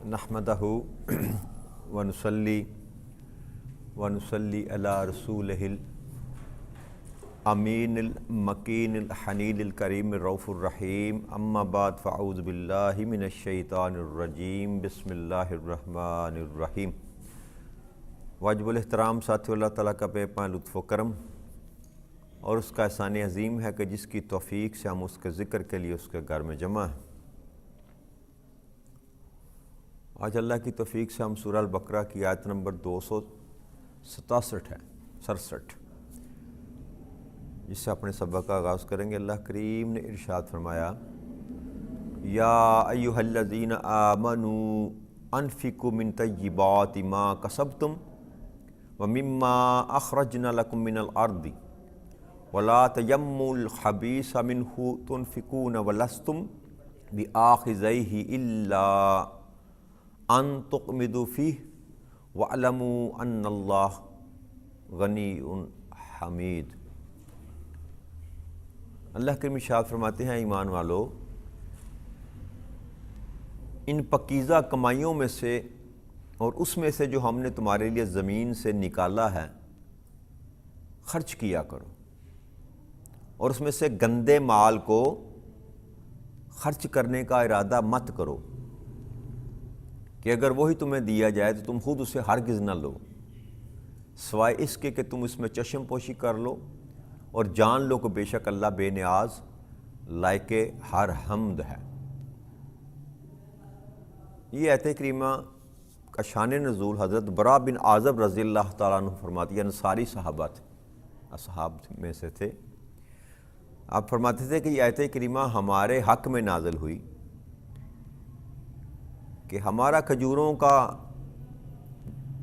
نحمدہ ونصلی علی رسولہ الامین المکین الحنین الکریم الرؤوف الرحیم اما بعد فاعوذ باللہ من الشیطان الرجیم بسم اللہ الرحمن الرحیم۔ واجب الاحترام ساتھیو، اللہ تعالیٰ کا بے پناہ لطف و کرم اور اس کا احسان عظیم ہے کہ جس کی توفیق سے ہم اس کے ذکر کے لیے اس کے گھر میں جمع ہیں۔ آج اللہ کی توفیق سے ہم سورہ البقرہ کی آیت نمبر 67 جس سے اپنے سبق کا آغاز کریں گے۔ اللہ کریم نے ارشاد فرمایا، یا ایھا الذین آمنوا انفقوا من طیبات ما کسبتم ومما اخرجنا لکم من الارض ولا تیموا الخبیث منہ تنفقون ولستم بآخذیہ الا ان تغمضوا فیہ واعلموا ان اللہ غنی حمید۔ اللہ کریم ارشاد فرماتے ہیں، ایمان والو، ان پکیزہ کمائیوں میں سے اور اس میں سے جو ہم نے تمہارے لیے زمین سے نکالا ہے خرچ کیا کرو، اور اس میں سے گندے مال کو خرچ کرنے کا ارادہ مت کرو کہ اگر وہی تمہیں دیا جائے تو تم خود اسے ہرگز نہ لو، سوائے اس کے کہ تم اس میں چشم پوشی کر لو اور جان لو کہ بے شک اللہ بے نیاز لائق ہر حمد ہے۔ یہ آیت کریمہ کا شان نزول حضرت براء بن عازب رضی اللہ تعالیٰ عنہ فرماتی ہے، انصاری صحابہ تھے، اصحاب میں سے تھے۔ آپ فرماتے تھے کہ یہ آیت کریمہ ہمارے حق میں نازل ہوئی کہ ہمارا کھجوروں کا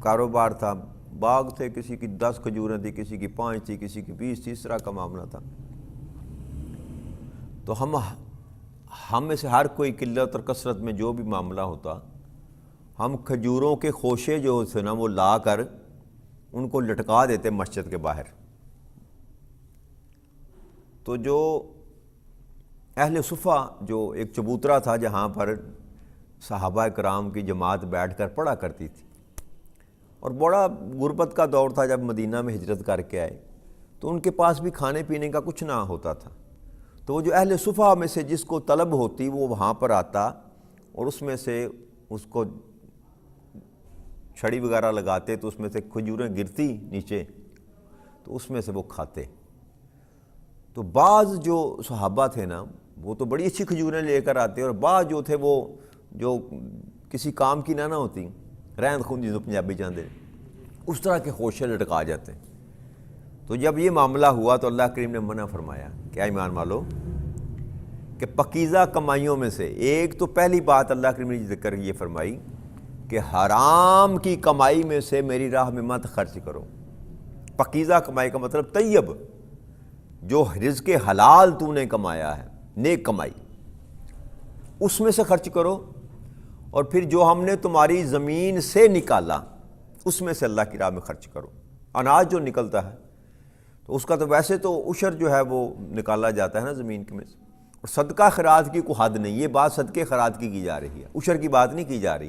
کاروبار تھا، باغ تھے، کسی کی 10 کھجوریں تھی، کسی کی 5 تھی، کسی کی 20 تھی، اس طرح کا معاملہ تھا۔ تو ہم میں سے ہر کوئی قلت اور کثرت میں جو بھی معاملہ ہوتا، ہم کھجوروں کے خوشے جو تھے نا وہ لا کر ان کو لٹکا دیتے مسجد کے باہر۔ تو جو اہل صفہ، جو ایک چبوترا تھا جہاں پر صحابہ کرام کی جماعت بیٹھ کر پڑھا کرتی تھی، اور بڑا غربت کا دور تھا جب مدینہ میں ہجرت کر کے آئے، تو ان کے پاس بھی کھانے پینے کا کچھ نہ ہوتا تھا۔ تو وہ جو اہل صفہ میں سے جس کو طلب ہوتی وہ وہاں پر آتا اور اس میں سے اس کو چھڑی وغیرہ لگاتے تو اس میں سے کھجوریں گرتی نیچے، تو اس میں سے وہ کھاتے۔ تو بعض جو صحابہ تھے نا وہ تو بڑی اچھی کھجوریں لے کر آتے، اور بعض جو تھے وہ جو کسی کام کی نہ ہوتی، رہند خون جس کو پنجابی جاندے، اس طرح کے خوشے لٹکا جاتے۔ تو جب یہ معاملہ ہوا تو اللہ کریم نے منع فرمایا، کیا ایمان والو، کہ پکیزہ کمائیوں میں سے ایک تو پہلی بات اللہ کریم نے ذکر یہ فرمائی کہ حرام کی کمائی میں سے میری راہ میں مت خرچ کرو۔ پکیزہ کمائی کا مطلب طیب، جو رزق حلال تو نے کمایا ہے، نیک کمائی، اس میں سے خرچ کرو، اور پھر جو ہم نے تمہاری زمین سے نکالا اس میں سے اللہ کی راہ میں خرچ کرو۔ اناج جو نکلتا ہے تو اس کا تو ویسے تو عشر جو ہے وہ نکالا جاتا ہے نا زمین کے میں سے، اور صدقہ خیرات کی کوئی حد نہیں، یہ بات صدقے خیرات کی جا رہی ہے، عشر کی بات نہیں کی جا رہی۔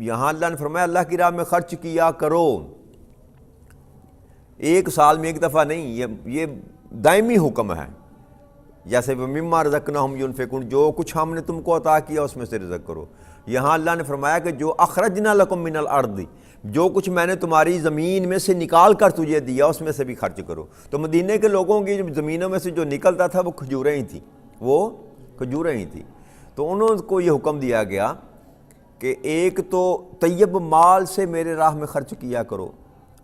یہاں اللہ نے فرمایا اللہ کی راہ میں خرچ کیا کرو، ایک سال میں ایک دفعہ نہیں، یہ دائمی حکم ہے۔ جیسے مما رزقناہم ینفقون، جو کچھ ہم نے تم کو عطا کیا اس میں سے رزق کرو۔ یہاں اللہ نے فرمایا کہ جو اخرجنا لکم من الارض، جو کچھ میں نے تمہاری زمین میں سے نکال کر تجھے دیا اس میں سے بھی خرچ کرو۔ تو مدینے کے لوگوں کی زمینوں میں سے جو نکلتا تھا وہ کھجوریں ہی تھیں، وہ کھجوریں ہی تھیں۔ تو انہوں کو یہ حکم دیا گیا کہ ایک تو طیب مال سے میرے راہ میں خرچ کیا کرو،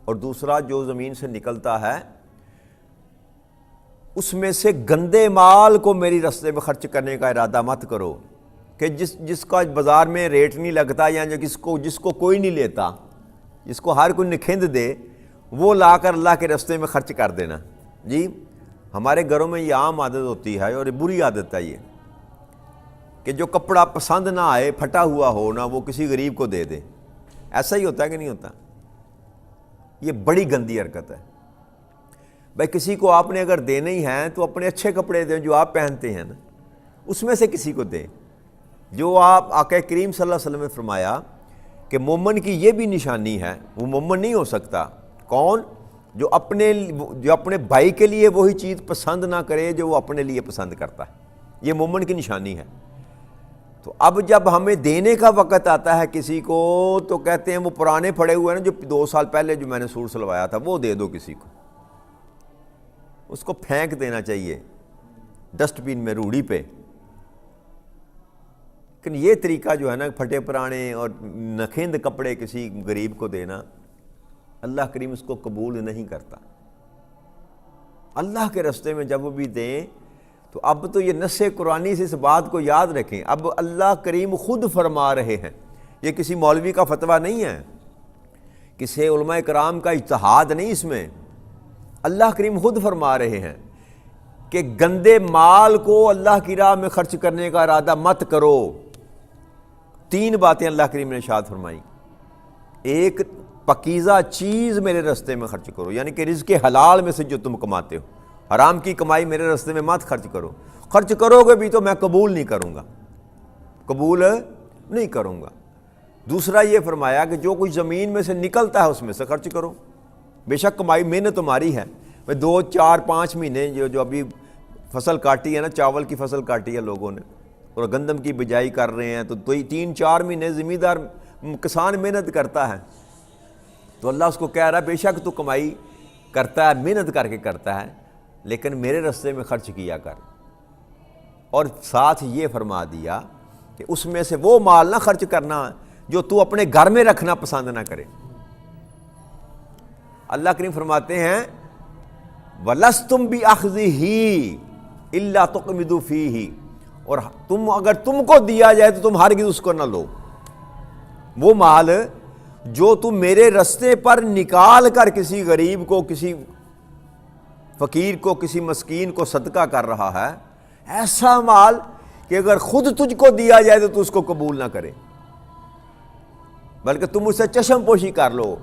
اور دوسرا جو زمین سے نکلتا ہے اس میں سے گندے مال کو میری رستے میں خرچ کرنے کا ارادہ مت کرو، کہ جس کا بازار میں ریٹ نہیں لگتا، یا جس کو کوئی نہیں لیتا، جس کو ہر کوئی نکھند دے، وہ لا کر اللہ کے رستے میں خرچ کر دینا۔ جی ہمارے گھروں میں یہ عام عادت ہوتی ہے، اور بری عادت ہے یہ، کہ جو کپڑا پسند نہ آئے، پھٹا ہوا ہو نا، وہ کسی غریب کو دے دے۔ ایسا ہی ہوتا ہے کہ نہیں ہوتا؟ یہ بڑی گندی حرکت ہے۔ بھائی کسی کو آپ نے اگر دینے ہی ہیں تو اپنے اچھے کپڑے دیں جو آپ پہنتے ہیں نا، اس میں سے کسی کو دیں۔ جو آپ آقا کریم صلی اللہ علیہ وسلم نے فرمایا کہ مومن کی یہ بھی نشانی ہے، وہ مومن نہیں ہو سکتا کون؟ جو اپنے بھائی کے لیے وہی چیز پسند نہ کرے جو وہ اپنے لیے پسند کرتا ہے، یہ مومن کی نشانی ہے۔ تو اب جب ہمیں دینے کا وقت آتا ہے کسی کو تو کہتے ہیں وہ پرانے پڑے ہوئے ہیں نا، جو 2 سال پہلے جو میں نے سوٹ سلوایا تھا وہ دے دو کسی کو، اس کو پھینک دینا چاہیے ڈسٹ بین میں، روڑی پہ۔ لیکن یہ طریقہ جو ہے نا پھٹے پرانے اور نخند کپڑے کسی غریب کو دینا، اللہ کریم اس کو قبول نہیں کرتا۔ اللہ کے راستے میں جب بھی دیں تو اب تو یہ نص قرآنی سے اس بات کو یاد رکھیں، اب اللہ کریم خود فرما رہے ہیں، یہ کسی مولوی کا فتویٰ نہیں ہے، کسی علماء کرام کا اجتہاد نہیں، اس میں اللہ کریم خود فرما رہے ہیں کہ گندے مال کو اللہ کی راہ میں خرچ کرنے کا ارادہ مت کرو۔ 3 باتیں اللہ کریم نے ارشاد فرمائی۔ ایک، پاکیزہ چیز میرے راستے میں خرچ کرو، یعنی کہ رزق حلال میں سے جو تم کماتے ہو، حرام کی کمائی میرے راستے میں مت خرچ کرو، خرچ کرو گے بھی تو میں قبول نہیں کروں گا، قبول نہیں کروں گا۔ دوسرا یہ فرمایا کہ جو کچھ زمین میں سے نکلتا ہے اس میں سے خرچ کرو، بے شک کمائی محنت تمہاری ہے۔ 2 4 5 مہینے جو ابھی فصل کاٹی ہے نا، چاول کی فصل کاٹی ہے لوگوں نے اور گندم کی بجائی کر رہے ہیں، تو 3 4 مہینے زمیندار کسان محنت کرتا ہے، تو اللہ اس کو کہہ رہا ہے بے شک تو کمائی کرتا ہے، محنت کر کے کرتا ہے، لیکن میرے راستے میں خرچ کیا کر۔ اور ساتھ یہ فرما دیا کہ اس میں سے وہ مال نہ خرچ کرنا جو تو اپنے گھر میں رکھنا پسند نہ کرے۔ اللہ کریم فرماتے ہیں وَلَسْتُمْ بِأَخْذِهِ إِلَّا تُقْمِدُوا فِيهِ، اور اگر تم کو دیا جائے تو تم ہرگز اس کو نہ لو۔ وہ مال جو تم میرے راستے پر نکال کر کسی غریب کو، کسی فقیر کو، کسی مسکین کو صدقہ کر رہا ہے، ایسا مال کہ اگر خود تجھ کو دیا جائے تو اس کو قبول نہ کرے، بلکہ تم اس سے چشم پوشی کر لو،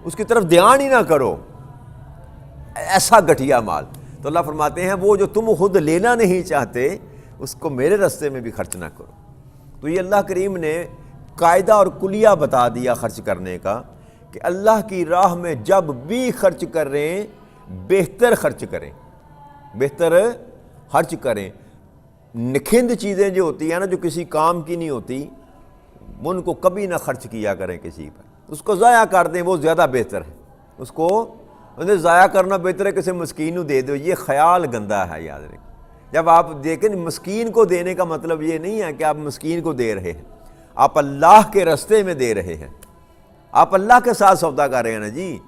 اس کی طرف دھیان ہی نہ کرو، ایسا گھٹیا مال۔ تو اللہ فرماتے ہیں وہ جو تم خود لینا نہیں چاہتے اس کو میرے راستے میں بھی خرچ نہ کرو۔ تو یہ اللہ کریم نے قاعدہ اور کلیہ بتا دیا خرچ کرنے کا کہ اللہ کی راہ میں جب بھی خرچ کر رہے ہیں بہتر خرچ کریں، بہتر خرچ کریں۔ نکھند چیزیں جو ہوتی ہیں نا، جو کسی کام کی نہیں ہوتی، ان کو کبھی نہ خرچ کیا کریں کسی پر، اس کو ضائع کر دیں، وہ زیادہ بہتر ہے۔ اس کو ضائع کرنا بہتر ہے، کسی مسکین کو دے دو، یہ خیال گندہ ہے، یاد رکھیں۔ جب آپ دیکھیں مسکین کو دینے کا مطلب یہ نہیں ہے کہ آپ مسکین کو دے رہے ہیں، آپ اللہ کے راستے میں دے رہے ہیں، آپ اللہ کے ساتھ سودا کر رہے ہیں نا جی۔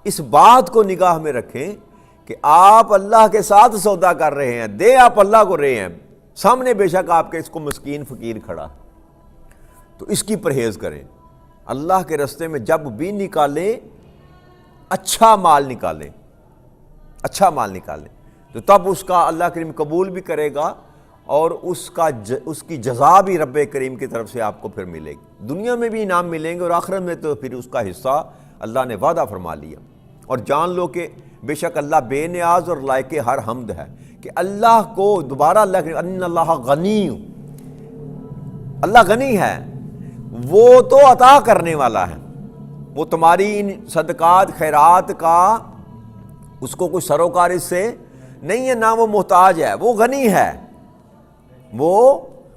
اس بات کو نگاہ میں رکھیں کہ آپ اللہ کے ساتھ سودا کر رہے ہیں، دے آپ اللہ کو رہے ہیں، سامنے بے شک آپ کے اس کو مسکین فقیر کھڑا، تو اس کی پرہیز کریں۔ اللہ کے راستے میں جب بھی نکالیں اچھا مال نکالیں، اچھا مال نکالیں، تو تب اس کا اللہ کریم قبول بھی کرے گا اور اس کی جزا بھی رب کریم کی طرف سے آپ کو پھر ملے گی، دنیا میں بھی انعام ملیں گے اور آخرت میں تو پھر اس کا حصہ اللہ نے وعدہ فرما لیا۔ اور جان لو کہ بے شک اللہ بے نیاز اور لائق ہر حمد ہے، کہ اللہ کو دوبارہ اللہ کہ ان اللہ غنی، اللہ غنی ہے، وہ تو عطا کرنے والا ہے، وہ تمہاری ان صدقات خیرات کا اس کو کوئی سروکار اس سے نہیں ہے، نہ وہ محتاج ہے، وہ غنی ہے، وہ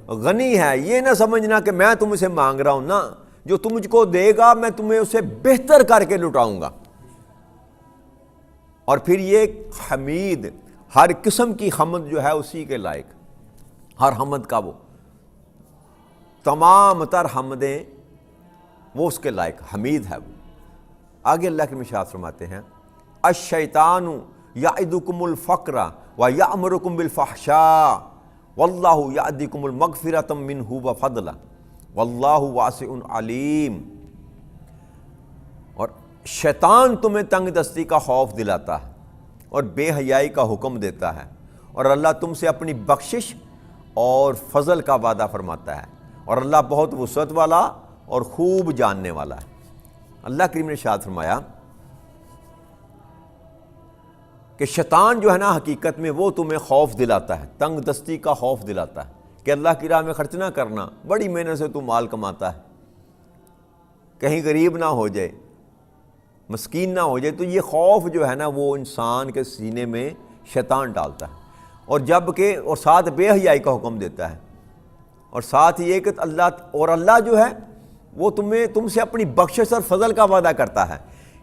غنی ہے۔ یہ نہ سمجھنا کہ میں تم سے مانگ رہا ہوں، نہ، جو تم مجھ کو دے گا میں تمہیں اسے بہتر کر کے لٹاؤں گا۔ اور پھر یہ حمید، ہر قسم کی حمد جو ہے اسی کے لائق، ہر حمد کا وہ تمام تر حمدیں وہ اس کے لائق حمید ہے وہ۔ آگے اللہ کے ارشاد فرماتے ہیں الشیطان یعدکم الفقر ویأمرکم بالفحشاء واللہ یعدکم المغفرۃ منہ وفضلا واللہ واسع علیم۔ اور شیطان تمہیں تنگ دستی کا خوف دلاتا ہے اور بے حیائی کا حکم دیتا ہے، اور اللہ تم سے اپنی بخشش اور فضل کا وعدہ فرماتا ہے، اور اللہ بہت وسعت والا اور خوب جاننے والا ہے۔ اللہ کریم نے ارشاد فرمایا کہ شیطان جو ہے نا حقیقت میں وہ تمہیں خوف دلاتا ہے، تنگ دستی کا خوف دلاتا ہے کہ اللہ کی راہ میں خرچ نہ کرنا، بڑی محنت سے تو مال کماتا ہے، کہیں غریب نہ ہو جائے، مسکین نہ ہو جائے۔ تو یہ خوف جو ہے نا وہ انسان کے سینے میں شیطان ڈالتا ہے، اور جب کہ اور ساتھ بے حیائی کا حکم دیتا ہے، اور ساتھ یہ کہ اللہ جو ہے وہ تم سے اپنی بخشش اور فضل کا وعدہ کرتا ہے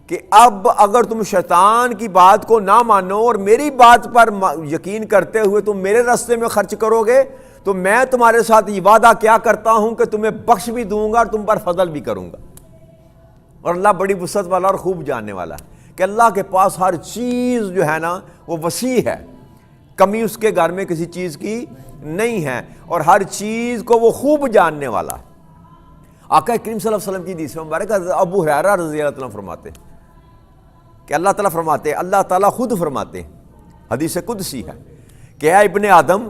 کہ اب اگر تم شیطان کی بات کو نہ مانو اور میری بات پر یقین کرتے ہوئے تم میرے راستے میں خرچ کرو گے تو میں تمہارے ساتھ یہ وعدہ کیا کرتا ہوں کہ تمہیں بخش بھی دوں گا اور تم پر فضل بھی کروں گا۔ اور اللہ بڑی وسعت والا اور خوب جاننے والا ہے کہ اللہ کے پاس ہر چیز جو ہے نا وہ وسیع ہے، کمی اس کے گھر میں کسی چیز کی نہیں ہے، اور ہر چیز کو وہ خوب جاننے والا ہے۔ آقا کریم صلی اللہ علیہ وسلم کی حدیث مبارک ابو ہریرہ رضی اللہ عنہ فرماتے ہیں کہ اللہ تعالیٰ فرماتے ہیں، اللہ تعالیٰ خود فرماتے ہیں، حدیث قدسی ہے کہ اے ابن آدم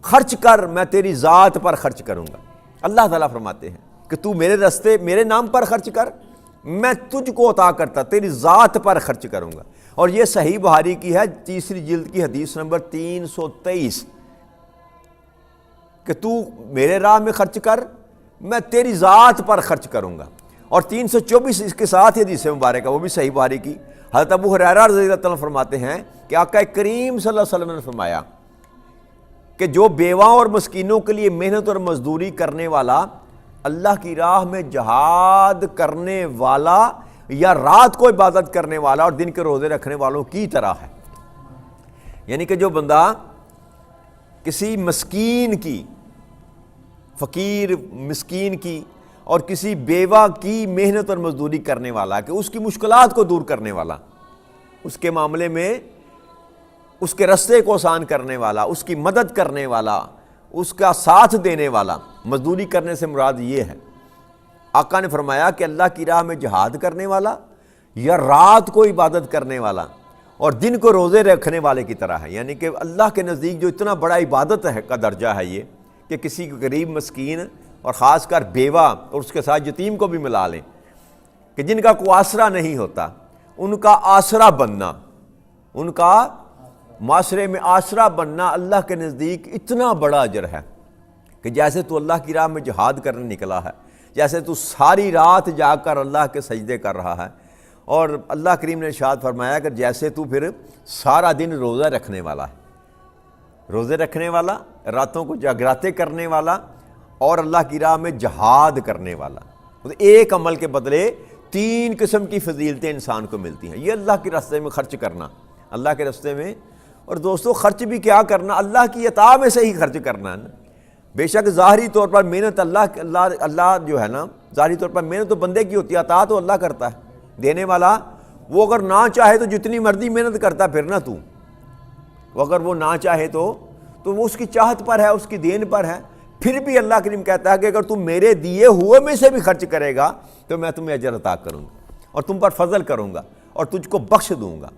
خرچ کر، میں تیری ذات پر خرچ کروں گا۔ اللہ تعالیٰ فرماتے ہیں کہ تو میرے راستے میرے نام پر خرچ کر، میں تجھ کو عطا کرتا تیری ذات پر خرچ کروں گا۔ اور یہ صحیح بخاری کی ہے، تیسری جلد کی حدیث نمبر 323 کہ تو میرے راہ میں خرچ کر، میں تیری ذات پر خرچ کروں گا۔ اور 324 اس کے ساتھ ہی حدیث مبارک ہے، وہ بھی صحیح بخاری کی، حضرت ابو ہریرہ رضی اللہ عنہ فرماتے ہیں کہ آقا کریم صلی اللہ علیہ وسلم نے فرمایا کہ جو بیواں اور مسکینوں کے لیے محنت اور مزدوری کرنے والا اللہ کی راہ میں جہاد کرنے والا یا رات کو عبادت کرنے والا اور دن کے روزے رکھنے والوں کی طرح ہے، یعنی کہ جو بندہ کسی مسکین کی، فقیر مسکین کی اور کسی بیوہ کی محنت اور مزدوری کرنے والا، کہ اس کی مشکلات کو دور کرنے والا، اس کے معاملے میں اس کے رستے کو آسان کرنے والا، اس کی مدد کرنے والا، اس کا ساتھ دینے والا، مزدوری کرنے سے مراد یہ ہے۔ آقا نے فرمایا کہ اللہ کی راہ میں جہاد کرنے والا یا رات کو عبادت کرنے والا اور دن کو روزے رکھنے والے کی طرح ہے، یعنی کہ اللہ کے نزدیک جو اتنا بڑا عبادت ہے کا درجہ ہے یہ کہ کسی غریب مسکین اور خاص کر بیوہ اور اس کے ساتھ یتیم کو بھی ملا لیں، کہ جن کا کوئی آسرا نہیں ہوتا، ان کا آسرا بننا، ان کا معاشرے میں آسرا بننا اللہ کے نزدیک اتنا بڑا اجر ہے کہ جیسے تو اللہ کی راہ میں جہاد کرنے نکلا ہے، جیسے تو ساری رات جاگ کر اللہ کے سجدے کر رہا ہے، اور اللہ کریم نے ارشاد فرمایا کہ جیسے تو پھر سارا دن روزہ رکھنے والا ہے، روزے رکھنے والا، راتوں کو جاگراتے کرنے والا اور اللہ کی راہ میں جہاد کرنے والا، تو ایک عمل کے بدلے 3 قسم کی فضیلتیں انسان کو ملتی ہیں۔ یہ اللہ کے راستے میں خرچ کرنا، اللہ کے راستے میں، اور دوستو خرچ بھی کیا کرنا، اللہ کی عطا میں سے ہی خرچ کرنا ہے نا۔ بے شک ظاہری طور پر محنت اللہ جو ہے نا، ظاہری طور پر محنت تو بندے کی ہوتی ہے، عطا تو اللہ کرتا ہے دینے والا۔ وہ اگر نہ چاہے تو جتنی مرضی محنت کرتا پھر نہ تو، وہ اگر وہ نہ چاہے تو وہ اس کی چاہت پر ہے، اس کی دین پر ہے، پھر بھی اللہ کریم کہتا ہے کہ اگر تم میرے دیے ہوئے میں سے بھی خرچ کرے گا تو میں تمہیں اجر عطا کروں گا اور تم پر فضل کروں گا اور تجھ کو بخش دوں گا۔